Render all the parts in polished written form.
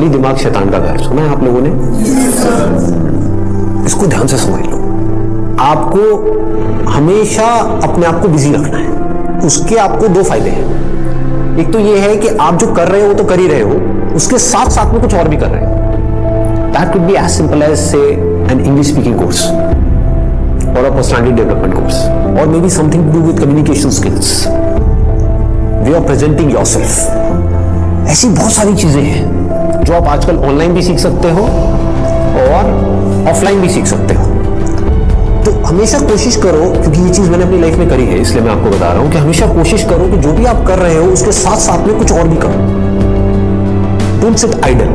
खाली दिमाग शैतान का घर, सुना है आप लोगों ने? इसको ध्यान से समझ लो। आपको हमेशा अपने आप को बिजी रखना है। उसके आपको दो फायदे हैं। एक तो ये है कि आप जो कर रहे हो वो तो कर ही रहे हो, उसके साथ साथ में कुछ और भी कर रहे हो। That could be as simple as, say, an English speaking course or a personality development course, or maybe something to do with communication skills, way of presenting yourself. ऐसी बहुत सारी चीजें हैं जो आप आजकल ऑनलाइन भी सीख सकते हो और ऑफलाइन भी सीख सकते हो। तो हमेशा कोशिश करो, क्योंकि ये चीज मैंने अपनी लाइफ में करी है इसलिए मैं आपको बता रहा हूं कि हमेशा कोशिश करो कि जो भी आप कर रहे हो उसके साथ साथ में कुछ और भी करो। Don't sit idle.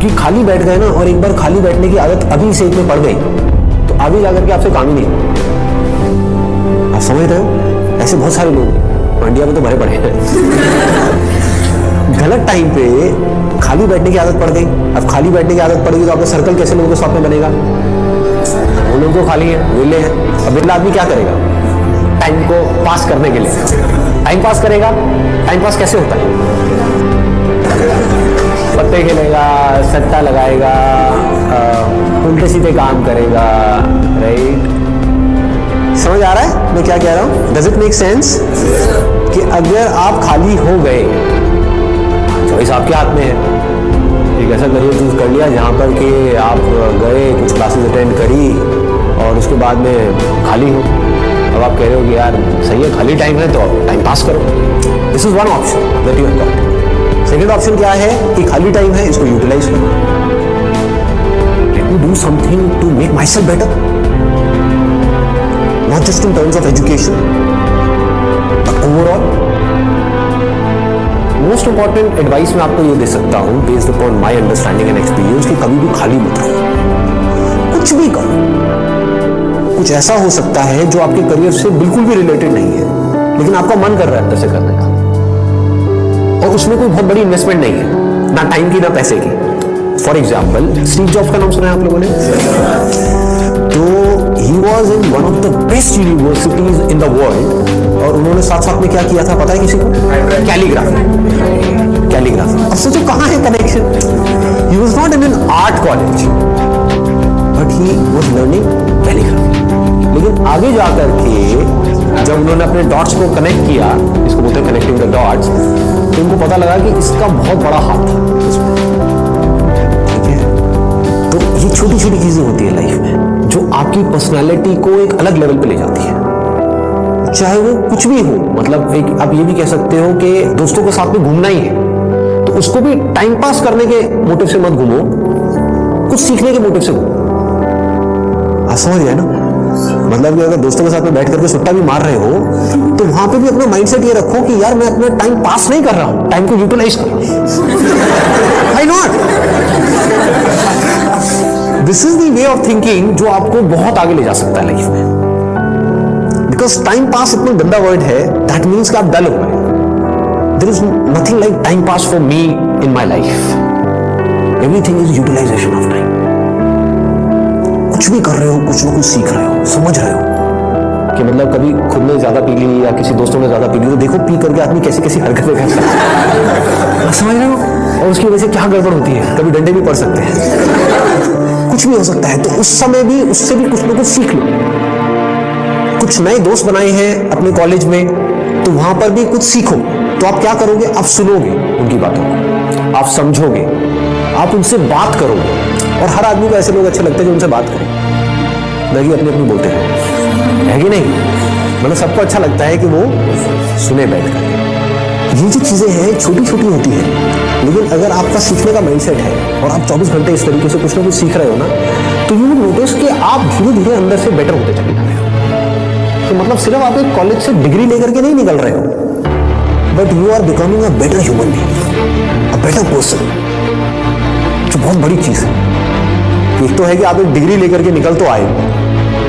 कि खाली बैठ गए ना, और एक बार खाली बैठने की आदत अभी से में पड़ गई तो आगे जाकर के आपसे काम ही नहीं। आप समझ रहे हो? ऐसे बहुत सारे लोग इंडिया में तो भरे पड़े हैं। गलत टाइम पे खाली बैठने की आदत पड़ गई। अब खाली बैठने की आदत पड़ गई तो आपका सर्कल कैसे लोगों के साथ में बनेगा? वो लोग तो खाली है, वेले हैं। अब वेला आदमी क्या करेगा टाइम को पास करने के लिए? टाइम पास करेगा। टाइम पास कैसे होता है? पत्ते खेलेगा, सट्टा लगाएगा, उल्टे सीधे काम करेगा, राइट? समझ आ रहा है मैं क्या कह रहा हूं? Does it make sense? कि अगर आप खाली हो गए, चॉइस आपके हाथ में है। एक ऐसा करियर चूज कर लिया जहां पर कि आप गए, कुछ क्लासेस अटेंड करी और उसके बाद में खाली हो। अब आप कह रहे हो कि यार सही है, खाली टाइम है तो आप टाइम पास करो। This is one option that you have got. Second option क्या है कि खाली टाइम है, इसको यूटिलाइज करो। Let me do something to make myself better, not just in terms of education but overall. Most important advice मैं आपको ये दे सकता हूं based upon my understanding and experience कि कभी भी खाली मत रहो, कुछ भी करो। कुछ ऐसा हो सकता है जो आपके करियर से बिल्कुल भी रिलेटेड नहीं है, लेकिन आपका मन कर रहा है अंदर से करने का, और उसमें कोई बहुत बड़ी इन्वेस्टमेंट नहीं है, ना टाइम की ना पैसे की। फॉर एग्जाम्पल, स्टीव जॉब्स का नाम सुना है आप लोगों ने? तो he was in one of the best universities in the world, और उन्होंने साथ साथ में क्या किया था पता है किसी को? कैलीग्राफी। कैलीग्राफी। अब सोचो कहाँ है connection? He was not in an art college but he was learning calligraphy. लेकिन आगे जाकर के जब उन्होंने अपने डॉट्स को कनेक्ट किया, इसको बोलते हैं कनेक्टिंग द डॉट्स, तो उनको पता लगा कि इसका बहुत बड़ा हाथ था इसमें। ठीक है? तो ये छोटी छोटी चीजें होती है लाइफ में जो आपकी पर्सनालिटी को एक अलग लेवल पे ले जाती है, चाहे वो कुछ भी हो। मतलब एक आप ये भी कह सकते हो कि दोस्तों के साथ में घूमना ही है तो उसको भी टाइम पास करने के मोटिव से मत घूमो, कुछ सीखने के मोटिव से घूमो। आप समझ गए ना? मतलब कि अगर दोस्तों के साथ में बैठ करके सुट्टा भी मार रहे हो तो वहां पे भी अपना माइंडसेट ये रखो कि यार मैं अपना टाइम पास नहीं कर रहा हूं, टाइम को यूटिलाइज कर रहा हूं। Why not? This is the way of thinking जो आपको बहुत आगे ले जा सकता है लाइफ में। बिकॉज टाइम पास इतना गंदा वर्ड है, दैट मीन्स कि आप डल हो गए। There is nothing like time pass for me in my life. Everything is utilization of time. कुछ भी कर रहे हो, कुछ ना कुछ सीख रहे हो, समझ रहे हो कि मतलब कभी खुद ने ज्यादा पी ली या किसी दोस्तों ने ज्यादा पी ली तो देखो पी करके आदमी कैसी कैसी हरकतें करता है। समझ रहे हो? और उसकी वजह से क्या गड़बड़ होती है, कभी डंडे भी पड़ सकते हैं, कुछ भी हो सकता है। तो उस समय भी उससे भी कुछ ना कुछ सीख लो। कुछ नए दोस्त बनाए हैं अपने कॉलेज में तो वहां पर भी कुछ सीखो। तो आप क्या करोगे? आप सुनोगे उनकी बातों को, आप समझोगे, आप उनसे बात करोगे। और हर आदमी को ऐसे लोग अच्छे लगते हैं जो उनसे बात करें, नहीं अपनी अपनी बोलते हैं, है कि नहीं? मतलब सबको अच्छा लगता है कि वो सुने बैठ कर। ये जो चीजें हैं छोटी छोटी होती हैं, लेकिन अगर आपका सीखने का माइंडसेट है और आप 24 घंटे इस तरीके से कुछ ना कुछ सीख रहे हो ना, तो यू विल नोटिस कि आप धीरे धीरे अंदर से बेटर होते चले जा रहे हो। तो मतलब सिर्फ आप एक कॉलेज से डिग्री लेकर के नहीं निकल रहे हो, but you are becoming a better human being, a better person, जो बहुत बड़ी चीज है। एक तो है कि आप एक डिग्री लेकर के निकल तो आए,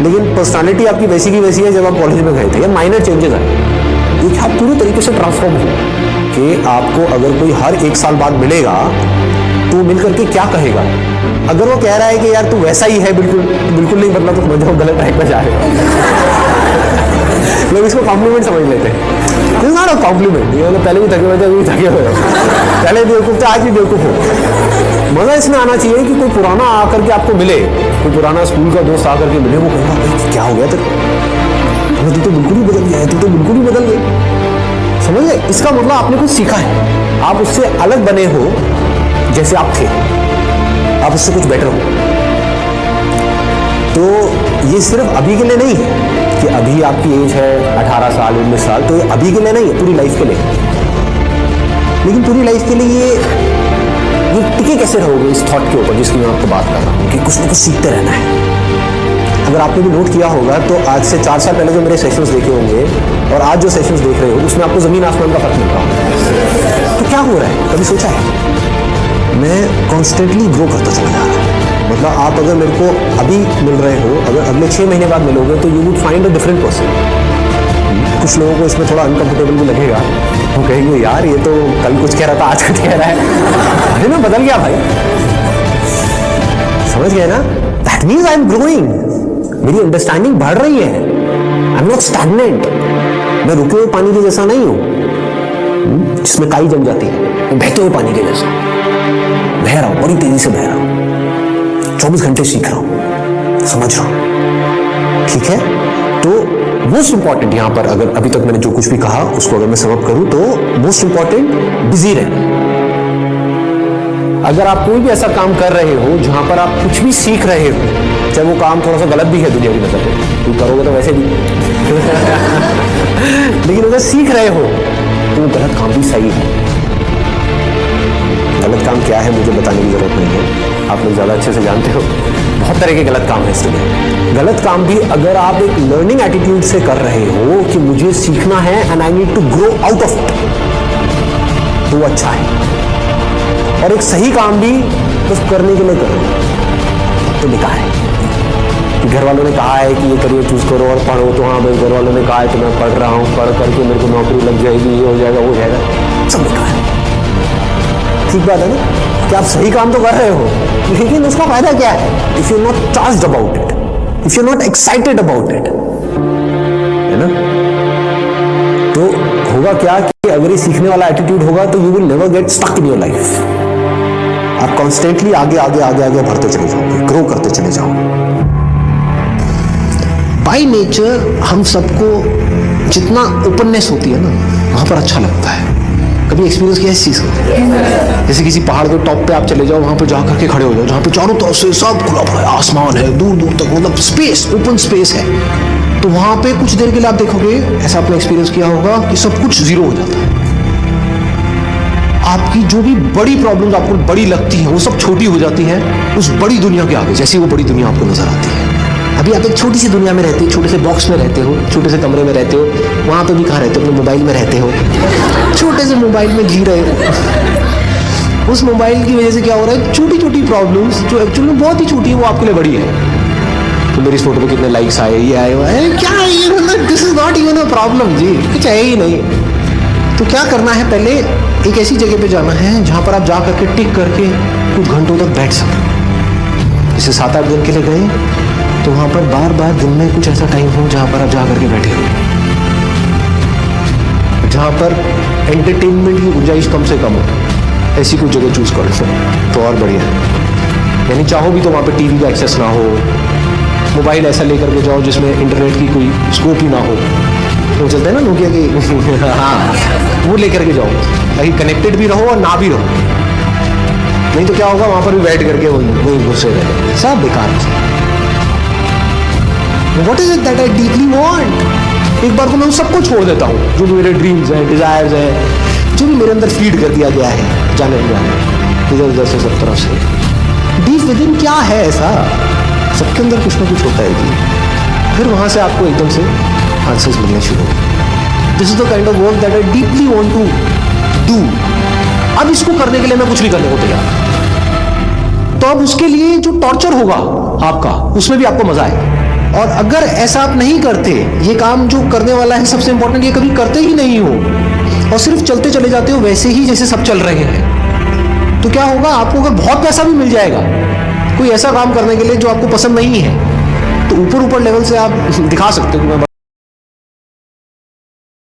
लेकिन पर्सनालिटी आपकी वैसी की वैसी है जब आप कॉलेज में गए थे, या माइनर चेंजेस आए। ये आप पूरी तरीके से ट्रांसफॉर्म हो कि आपको अगर कोई हर 1 साल बाद मिलेगा तो मिल करके क्या कहेगा? अगर वो कह रहा है कि यार तू वैसा ही है, बिल्कुल बिल्कुल नहीं बदला, तो समझो गलत ट्रैक पर जा रहे हो। लोग इसको कॉम्प्लीमेंट समझ लेते हैं। It's not a compliment. ये पहले भी थके हुए थे, अभी भी थके हुए हो, पहले बेवकूफ थे, आज भी बेवकूफ हो। मजा इसमें आना चाहिए कि कोई पुराना आकर के आपको मिले, कोई पुराना स्कूल का दोस्त आकर के मिले, वो कहेगा भाई क्या हो गया तेरे, तू तो बिल्कुल ही बदल गया है, तू तो बिल्कुल ही बदल गया। समझ गए? इसका मतलब आपने कुछ सीखा है, आप उससे अलग बने हो जैसे आप थे, आप उससे कुछ बेटर हो। तो ये सिर्फ अभी के लिए नहीं है कि अभी आपकी एज है 18 साल 19 साल, तो ये अभी के लिए नहीं है, पूरी लाइफ के लिए। लेकिन पूरी लाइफ के लिए ये टिके कैसे रहोगे इस थॉट के ऊपर जिसकी मैं आपको बात कर रहा हूँ कि कुछ ना कुछ सीखते रहना है। अगर आपने भी नोट किया होगा तो आज से 4 साल पहले जो मेरे सेशंस देखे होंगे और आज जो सेशंस देख रहे हो उसमें आपको जमीन आसमान का फर्क मिल रहा होगा। तो क्या हो रहा है, कभी सोचा है? मैं कॉन्स्टेंटली ग्रो करता चला जा रहा हूँ। मतलब आप अगर मेरे को अभी मिल रहे हो, अगर अगले 6 महीने बाद मिलोगे तो you would find a different person. कुछ लोगों को इसमें थोड़ा अनकंफर्टेबल भी लगेगा, वो कहेंगे यार ये तो कल कुछ कह रहा था आज कुछ कह रहा है, अरे मैं बदल गया भाई। समझ गए ना? That means I am growing, मेरी अंडरस्टैंडिंग बढ़ रही है। आई एम नॉट स्टैग्नेंट, मैं रुके हुए पानी के जैसा नहीं हूं जिसमें काई जम जाती है, मैं बहते हुए पानी के जैसा बह रहा हूं, बड़ी तेजी से बह रहा हूं, 24 घंटे सीख रहा हूं, समझ रहा हूं। ठीक है? तो मोस्ट इंपॉर्टेंट यहां पर, अगर अभी तक मैंने जो कुछ भी कहा उसको अगर मैं समअप करूं तो मोस्ट इंपॉर्टेंट बिजी रहना। अगर आप कोई भी ऐसा काम कर रहे हो जहां पर आप कुछ भी सीख रहे हो, चाहे वो काम थोड़ा सा गलत भी है दुनिया की नजर में, तुम करोगे तो वैसे भी लेकिन अगर सीख रहे हो तो वो गलत काम भी सही है। गलत काम क्या है मुझे बताने की जरूरत नहीं है, आप लोग ज्यादा अच्छे से जानते हो। बहुत तरह के गलत काम है इस दुनिया। गलत काम भी अगर आप एक लर्निंग एटीट्यूड से कर रहे हो कि मुझे सीखना है and I need to grow out of it, तो वो अच्छा है। और एक सही काम भी बस करने के लिए करो तो बेकार है। घर वालों ने कहा है कि ये करियर चूज करो और पढ़ो, तो हाँ भाई घर वालों ने कहा है कि मैं पढ़ रहा हूँ, पढ़ करके मेरे को नौकरी लग जाएगी, ये हो जाएगा वो हो जाएगा, सब बेकार है। ठीक बात है ना कि आप सही काम तो कर रहे हो, लेकिन उसका फायदा क्या है if you not charged about it, if you not excited about it, है ना? तो होगा क्या कि अगर ये सीखने वाला एटीट्यूड होगा तो you will never get stuck in your life. आप कॉन्स्टेंटली आगे आगे आगे आगे बढ़ते चले जाओगे, ग्रो करते चले जाओगे। बाय नेचर हम सबको जितना ओपननेस होती है ना वहां पर अच्छा लगता है। कभी एक्सपीरियंस किया इस चीज को? जैसे किसी पहाड़ के टॉप पे आप चले जाओ, वहां पे जाकर के खड़े हो जाओ जहां पे चारों तरफ से सब खुला पड़ा आसमान है, दूर दूर तक मतलब स्पेस, ओपन स्पेस है, तो वहां पे कुछ देर के लिए आप देखोगे, ऐसा आपने एक्सपीरियंस किया होगा कि सब कुछ जीरो हो जाता है। आपकी जो भी बड़ी प्रॉब्लम्स आपको बड़ी लगती है वो सब छोटी हो जाती है उस बड़ी दुनिया के आगे, जैसी वो बड़ी दुनिया आपको नजर आती है। अभी आप एक छोटी सी दुनिया में रहते हो, छोटे से बॉक्स में रहते हो, छोटे से कमरे में रहते हो, वहां पे भी कहाँ रहते हो? अपने मोबाइल में रहते हो, छोटे से मोबाइल में जी रहे हो। उस मोबाइल की वजह से क्या हो रहा है, छोटी छोटी प्रॉब्लम्स जो एक्चुअली में बहुत ही छोटी है वो आपके लिए बड़ी है। तो मेरी इस फोटो पे कितने लाइक्स आए, ये आए, वो आए, क्या है ये, मतलब this is not even a problem जी, कुछ है ही नहीं। तो क्या करना है, पहले एक ऐसी जगह पे जाना है जहां पर आप जा करके टिक करके कुछ घंटों तक बैठ सकें। जैसे 7-8 दिन के लिए गए तो वहां पर बार बार दिन में कुछ ऐसा टाइम हो जहां पर आप जा करके बैठे हो, जहां पर एंटरटेनमेंट की गुंजाइश कम से कम हो, ऐसी कुछ जगह चूज कर लो तो और बढ़िया है। यानी चाहो भी तो वहां पे टीवी का एक्सेस ना हो, मोबाइल ऐसा लेकर के जाओ जिसमें इंटरनेट की कोई स्कोप ही ना हो, तो चलता है ना नोकिया की हाँ वो लेकर के जाओ ताकि कनेक्टेड भी रहो और ना भी रहो। नहीं तो क्या होगा, वहां पर भी बैठ करके वही घुसे रहे, सब बेकार है। What is it that I deeply want? एक बार को मैं उन सबको छोड़ देता हूँ जो भी मेरे ड्रीम्स हैं, डिजायर्स हैं, जो भी मेरे अंदर फीड कर दिया गया है जाने इधर उधर से सब तरफ से। डीप विद इन क्या है ऐसा, सबके अंदर कुछ ना कुछ होता है जी। फिर वहां से आपको एकदम से आंसर्स मिलने शुरू होंगे। This is the kind of work that I deeply want to do. अब इसको करने के लिए मैं कुछ नहीं करने को तैयार, तो अब उसके लिए जो टॉर्चर होगा आपका उसमें भी आपको मजा आएगा। और अगर ऐसा आप नहीं करते, ये काम जो करने वाला है सबसे इंपॉर्टेंट, ये कभी करते ही नहीं हो और सिर्फ चलते चले जाते हो वैसे ही जैसे सब चल रहे हैं, तो क्या होगा, आपको अगर बहुत पैसा भी मिल जाएगा कोई ऐसा काम करने के लिए जो आपको पसंद नहीं है, तो ऊपर ऊपर लेवल से आप दिखा सकते हो कि मैं